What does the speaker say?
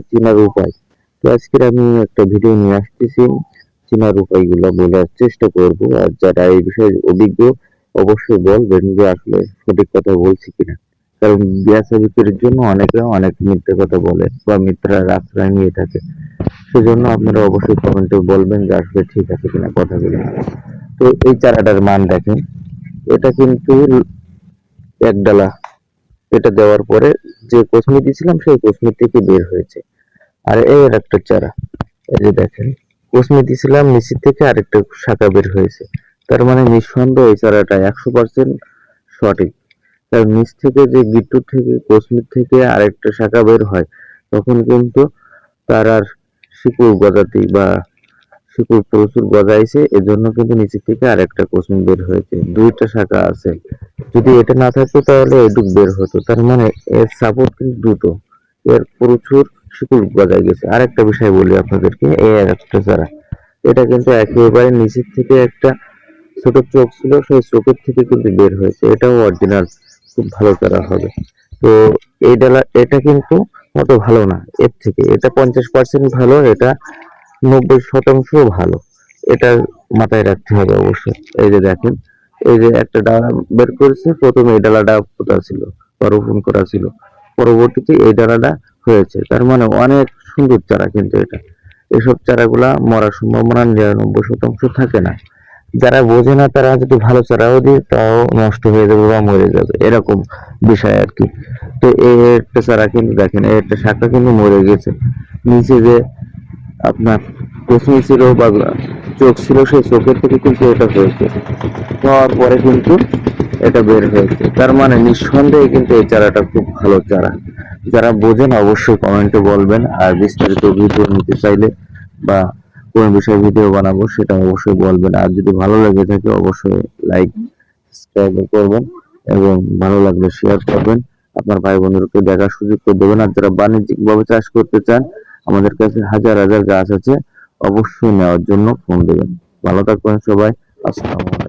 চেনার উপায়। তো আজকের আমি একটা ভিডিও নিয়ে আসতেছি, চেনার উপায়গুলো বলার চেষ্টা করব। আর যারা এই বিষয়ে অভিজ্ঞ অবশ্যই বলবেন যে আসলে সঠিক কথা বলছি কিনা। কারণ বিয়া সার্টিফিকেটের জন্য অনেকে অনেক মিথ্যে কথা বলে বা মিথ্যার আশ্রয় নিয়ে থাকে। সেজন্য আপনারা অবশ্যই কমেন্টে বলবেন যে আসলে ঠিক আছে কিনা কথাগুলো। তো এই চারাটার মান দেখেন, এটা কিন্তু এক ডালা। এটা দেওয়ার পরে যে কোথমি দিয়েছিলাম সেই কোথমি থেকে বের হয়েছে। আর এর একটা চারা, এই যে দেখেন, কোসমি দিছিলাম নিচের থেকে আরেকটা শাখা বের হয়েছে। তার মানে নিঃসন্দেহে এই চারাটা 100% সঠিক। কারণ নিচ থেকে যে বিট্টুর থেকে কোসমির থেকে আরেকটা শাখা বের হয়, তখন কিন্তু তার আর শিকড় গজাতে বা শিকড় প্রচুর গজাইছে, এজন্য কিন্তু নিচের থেকে আরেকটা কোসমি বের হয়েছে, দুইটা শাখা আছে। যদি এটা না থাকতো তাহলে এটুক বের হতো। তার মানে এর সাপোর্ট কিন্তু দ্রুত, এর প্রচুর শিকড় গজায় গেছে। আরেকটা বিষয় বলি আপনাদেরকে, এর একটা চারা, এটা কিন্তু একেবারে নিচের থেকে একটা ছোট চোখ ছিল, সেই চোখের থেকে কিন্তু বের হয়েছে। এটাও অরিজিনাল খুব ভালো চারা হবে। তো এই ডালা এটা কিন্তু অত ভালো না, এর থেকে এটা 50% ভালো, এটা 90% ভালো। এটা মাথায় রাখতে হবে অবশ্যই। এই যে দেখেন, এই যে একটা ডালা বের করেছে, প্রথমে এই ডালাটা পোতা ছিল বা রোপণ করা ছিল, পরবর্তীতে এই ডালাটা হয়েছে। তার মানে অনেক সুন্দর চারা কিন্তু এটা। এসব চারাগুলা মরার সম্ভাবনা 99% থাকে না। যারা বোঝে না তারা যদি ভালো চারাও দিয়ে তাও নষ্ট হয়ে যাবে বা মরে যাবে, এরকম বিষয় আর কি। তো এই একটা চারা কিন্তু দেখেন, এই একটা শাখা কিন্তু মরে গেছে। নিচে যে আপনার কচমি ছিল বা চোখ ছিল, সেই চোখের থেকে কিন্তু এটা হয়েছে, হওয়ার পরে কিন্তু এটা বের হয়েছে। তার মানে নিঃসন্দেহে কিন্তু এই চারাটা খুব ভালো চারা। যারা বোঝেন অবশ্যই কমেন্টে বলবেন। আর বিস্তারিত ভিডিও নিতে চাইলে বা কোন বিষয়ে ভিডিও বানাবো সেটা অবশ্যই বলবেন। আর যদি ভালো লেগে থাকে অবশ্যই লাইক সাবস্ক্রাইব করবেন এবং ভালো লাগলে শেয়ার করবেন। আপনার ভাই বোনদেরকে দেখার সুযোগ করে দেবেন। আর যারা বাণিজ্যিক ভাবে চাষ করতে চান, আমাদের কাছে হাজার হাজার গাছ আছে, অবশ্যই নেওয়ার জন্য ফোন দেবেন। ভালো থাকবেন সবাই। আসসালামু আলাইকুম।